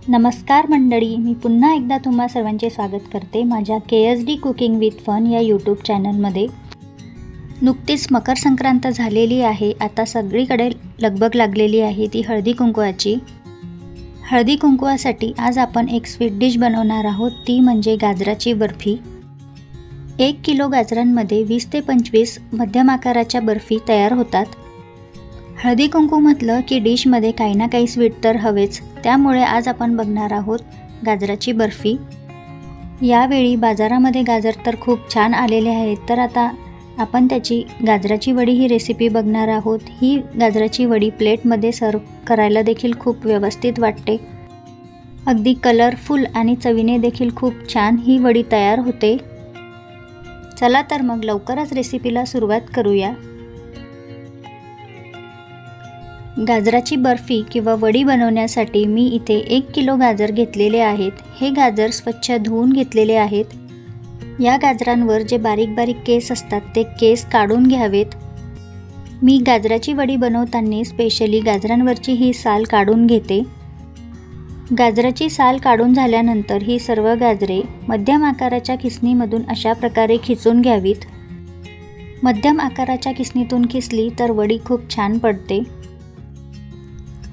नमस्कार मंडळी, मी पुन्हा एकदा तुम्हा सर्वांचे स्वागत करते माझ्या KSD कुकिंग विथ फन या यूट्यूब चॅनलमध्ये। नुकतीच मकर संक्रांत झालेली आहे। आता सगळीकडे लगबग लागलेली आहे ती हळदी कुंकवाची। हळदी कुंकवासाठी आज आपण एक स्वीट डिश बनवणार आहोत, ती म्हणजे गाजराची बर्फी। 1 किलो गाजरांमध्ये 20 ते 25 मध्यम आकाराच्या बर्फी तयार होतात। हळदी कुंकू म्हटलं की डिशमध्ये काही ना काही स्वीट तर हवेच, त्यामुळे आज आपण बघणार आहोत गाजराची बर्फी। यावेळी बाजारामध्ये गाजर तर खूप छान आलेले आहेत, तर आता आपण त्याची गाजराची वडी ही रेसिपी बघणार आहोत। ही गाजराची वडी प्लेटमध्ये सर्व करायला देखील खूप व्यवस्थित वाटते, अगदी कलरफुल आणि चवीने देखील खूप छान ही वडी तयार होते। चला तर मग लवकरच रेसिपीला सुरुवात करूया। गाजराची बर्फी किंवा वडी बनवण्यासाठी मी इथे 1 किलो गाजर घेतलेले आहेत। हे गाजर स्वच्छ धुवून घेतलेले आहेत। या गाजरांवर जे बारीक बारीक केस असतात ते केस काढून घ्यावेत। मी गाजराची वडी बनवताना स्पेशली गाजरांवरची ही साल काढून घेते। गाजराची साल काढून झाल्यानंतर ही सर्व गाजरे मध्यम आकाराच्या खिसणीमधून अशा प्रकारे खिसून घ्यावीत। मध्यम आकाराच्या खिसणीतून खिसली तर वडी खूप छान पडते।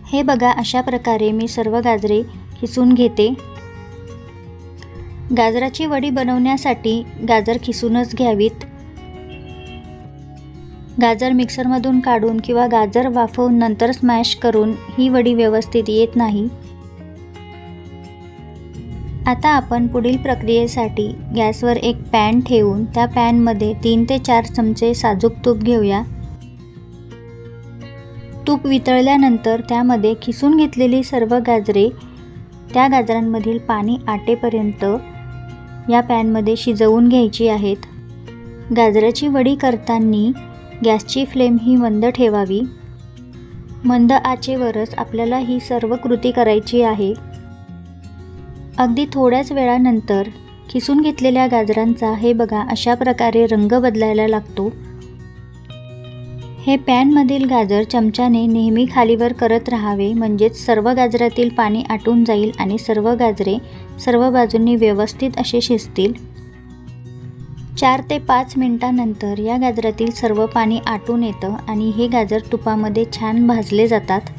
हे बघा, अशा प्रकारे मी सर्व गाजरे खिसून घेते। गाजराची वडी बनवण्यासाठी गाजर खिसूनच घ्यावीत। गाजर मिक्सरमधून काढून किंवा गाजर वाफवून नंतर स्मॅश करून ही वडी व्यवस्थित येत नाही। आता आपण पुढील प्रक्रियेसाठी गॅसवर एक पॅन ठेवून त्या पॅनमध्ये 3 ते 4 चमचे साजूक तूप घेऊया। तूप वितळल्यानंतर त्यामध्ये खिसून घेतलेली सर्व गाजरे त्या गाजरांमधील पाणी आटेपर्यंत या पॅनमध्ये शिजवून घ्यायची आहेत। गाजराची वडी करताना गॅसची फ्लेम ही मंद ठेवावी। मंद आचेवरच आपल्याला ही सर्व कृती करायची आहे। अगदी थोड्याच वेळानंतर खिसून घेतलेल्या गाजरांचा हे बघा अशा प्रकारे रंग बदलायला लागतो। हे पॅनमधील गाजर चमच्याने नेहमी खालीवर करत राहावे, म्हणजेच सर्व गाजरातील पाणी आटून जाईल आणि सर्व गाजरे सर्व बाजूंनी व्यवस्थित असे शिजतील। 4 ते 5 मिनिटांनंतर या गाजरातील सर्व पाणी आटून येतं आणि हे गाजर तुपामध्ये छान भाजले जातात।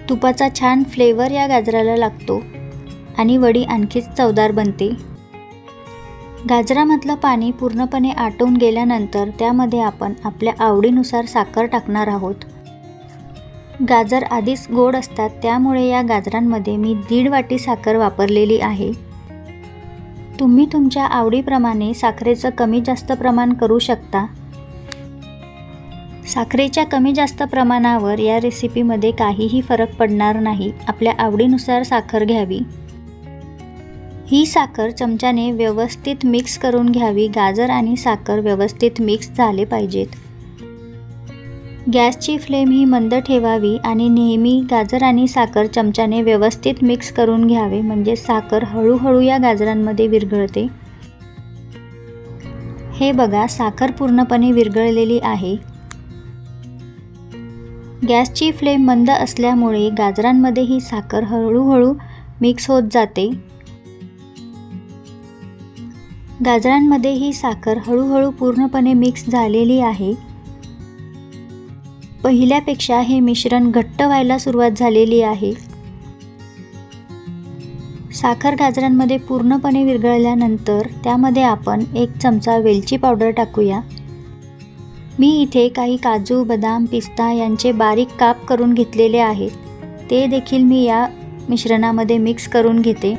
तुपाचा छान फ्लेवर या गाजराला लागतो आणि वडी आणखीच चवदार बनते। गाजरामधलं पाणी पूर्णपणे आटून गेल्यानंतर त्यामध्ये आपण आपल्या आवडीनुसार साखर टाकणार आहोत। गाजर आधीच गोड असतात, त्यामुळे या गाजरांमध्ये मी 1.5 वाटी साखर वापरलेली आहे। तुम्ही तुमच्या आवडीप्रमाणे साखरेचं कमी जास्त प्रमाण करू शकता। साखरेच्या कमी जास्त प्रमाणावर या रेसिपीमध्ये काहीही फरक पडणार नाही। आपल्या आवडीनुसार साखर घ्यावी। ही साखर चमच्याने व्यवस्थित मिक्स करून घ्यावी। गाजर आणि साखर व्यवस्थित मिक्स झाले पाहिजेत। गॅसची फ्लेम ही मंद ठेवावी आणि नेहमी गाजर आणि साखर चमच्याने व्यवस्थित मिक्स करून घ्यावे, म्हणजे साखर हळूहळू या गाजरांमध्ये विरघळते। हे बघा, साखर पूर्णपणे विरघळलेली आहे। गॅसची फ्लेम मंद असल्यामुळे गाजरांमध्ये ही साखर हळूहळू मिक्स होत जाते। गाजरांमध्ये ही साखर हळूहळू पूर्णपणे मिक्स झालेली आहे। पहिल्यापेक्षा हे मिश्रण घट्ट व्हायला सुरुवात झालेली आहे। साखर गाजरांमध्ये पूर्णपणे विरघळल्यानंतर त्यामध्ये आपण 1 चमचा वेलची पावडर टाकूया। मी इथे काही काजू, बदाम, पिस्ता यांचे बारीक काप करून घेतलेले आहेत, ते देखील मी या मिश्रणामध्ये मिक्स करून घेते।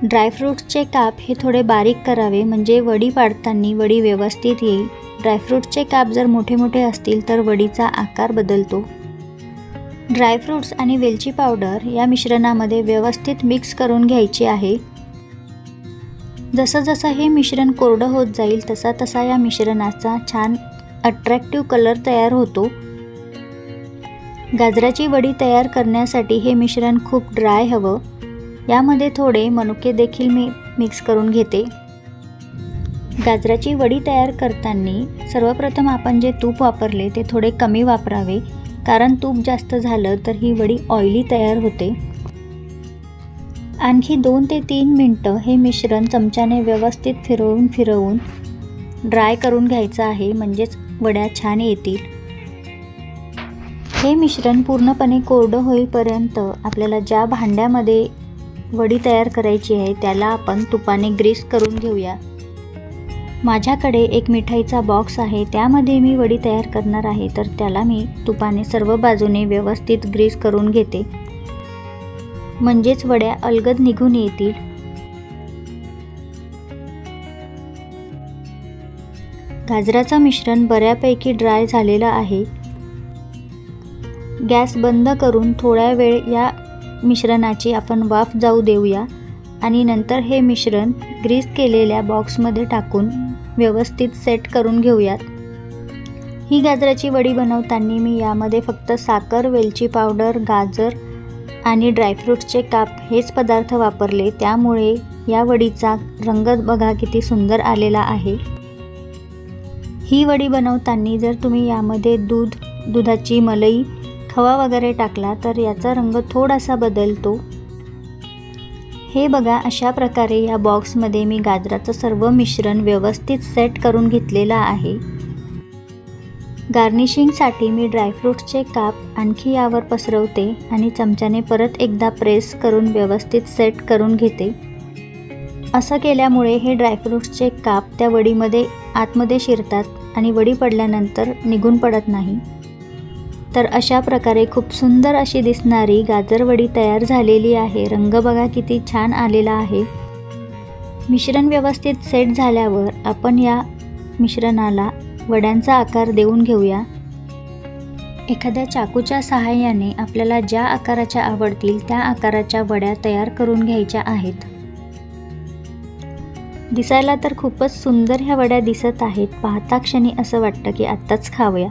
ड्रायफ्रूट्सचे काप हे थोडे बारीक करावे, म्हणजे वडी पाडताना वडी व्यवस्थित येईल। ड्रायफ्रूट्सचे काप जर मोठे मोठे असतील तर वडीचा आकार बदलतो। ड्रायफ्रूट्स आणि वेलची पावडर या मिश्रणामध्ये व्यवस्थित मिक्स करून घ्यायची आहे। जसं जसं हे मिश्रण कोरडं होत जाईल तसा तसा या मिश्रणाचा छान अट्रॅक्टिव्ह कलर तयार होतो। गाजराची वडी तयार करण्यासाठी हे मिश्रण खूप ड्राय हवं। यामध्ये थोडे मनुके देखील मी मिक्स करून घेते। गाजराची वडी तयार करताना सर्वप्रथम आपण जे तूप वापरले ते थोडे कमी वापरावे, कारण तूप जास्त झालं तर ही वडी ऑइली तयार होते। आणखी 2 ते 3 मिनटं हे मिश्रण चमच्याने व्यवस्थित फिरवून ड्राय करून घ्यायचं आहे, म्हणजेच वड्या छान येतील। हे मिश्रण पूर्णपणे कोरडं होईपर्यंत आपल्याला ज्या भांड्यामध्ये वडी तयार करायची आहे त्याला आपण तुपाने ग्रीस करून घेऊया। माझ्याकडे एक मिठाईचा बॉक्स आहे, त्यामध्ये मी वडी तयार करणार आहे, तर त्याला मी तुपाने सर्व बाजूने व्यवस्थित ग्रीस करून घेते, म्हणजेच वड्या अलगद निघून येतील। गाजराचं मिश्रण बऱ्यापैकी ड्राय झालेलं आहे। गॅस बंद करून थोडा वेळ या मिश्रणाची आपण वाफ जाऊ देऊया आणि नंतर हे मिश्रण ग्रीस केलेल्या बॉक्समध्ये टाकून व्यवस्थित सेट करून घेऊयात। ही गाजराची वडी बनवताना मी यामध्ये फक्त साखर, वेलची पावडर, गाजर आणि ड्रायफ्रूट्सचे काप हेच पदार्थ वापरले, त्यामुळे या वडीचा रंग बघा किती सुंदर आलेला आहे। ही वडी बनवताना जर तुम्ही यामध्ये दुधाची मलाई, खवा वगैरे टाकला तर याचा रंग थोडासा बदलतो। हे बघा, अशा प्रकारे या बॉक्समध्ये मी गाजराचं सर्व मिश्रण व्यवस्थित सेट करून घेतलेलं आहे। गार्निशिंगसाठी मी ड्रायफ्रूट्सचे काप आणखी यावर पसरवते आणि चमच्याने परत एकदा प्रेस करून व्यवस्थित सेट करून घेते। असं केल्यामुळे हे ड्रायफ्रूट्सचे काप त्या वडीमध्ये आतमध्ये शिरतात आणि वडी पडल्यानंतर निघून पडत नाही। तर अशा प्रकारे खूप सुंदर अशी दिसणारी गाजर वडी तयार झालेली आहे। रंग बघा किती छान आलेला आहे। मिश्रण व्यवस्थित सेट झाल्यावर आपण या मिश्रणाला वड्यांचा आकार देऊन घेऊया। एखाद्या चाकूच्या सहाय्याने आपल्याला ज्या आकाराच्या आवडतील त्या आकाराच्या वड्या तयार करून घ्यायच्या आहेत। दिसायला तर खूपच सुंदर ह्या वड्या दिसत आहेत, पाहता क्षणी असं वाटतं की आत्ताच खाऊया।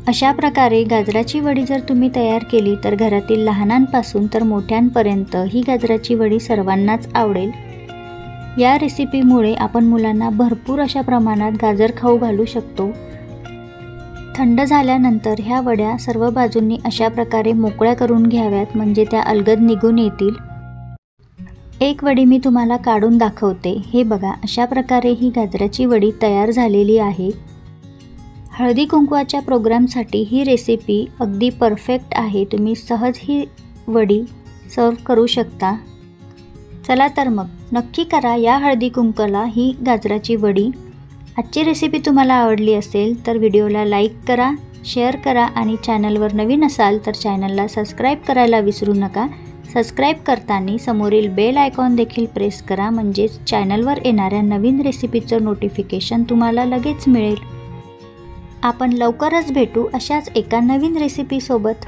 अशा प्रकारे गाजराची वडी जर तुम्ही तयार केली तर घरातील लहानांपासून तर मोठ्यांपर्यंत ही गाजराची वडी सर्वांनाच आवडेल। या रेसिपीमुळे आपण मुलांना भरपूर अशा प्रमाणात गाजर खाऊ घालू शकतो। थंड झाल्यानंतर ह्या वड्या सर्व बाजूंनी अशा प्रकारे मोकळ्या करून घ्याव्यात, म्हणजे त्या अलगद निघून येतील। एक वडी मी तुम्हाला काढून दाखवते। हे बघा, अशा प्रकारे ही गाजराची वडी तयार झालेली आहे। हळदी कुंकवाच्या प्रोग्रामसाठी ही रेसिपी अगदी परफेक्ट आहे। तुम्ही सहज ही वडी सर्व करू शकता। चला तर मग नक्की करा या हळदी कुंकवाला ही गाजराची वडी। आजची रेसिपी तुम्हाला आवडली असेल तर व्हिडिओला लाईक करा, शेअर करा आणि चॅनलवर नवीन असाल तर चॅनलला सबस्क्राईब करायला विसरू नका। सबस्क्राईब करताना समोरील बेल आयकॉन देखील प्रेस करा, म्हणजेच चॅनलवर येणाऱ्या नवीन रेसिपीचं नोटिफिकेशन तुम्हाला लगेच मिळेल। आपण लवकरच भेटू अशाच एका नवीन रेसिपीसोबत।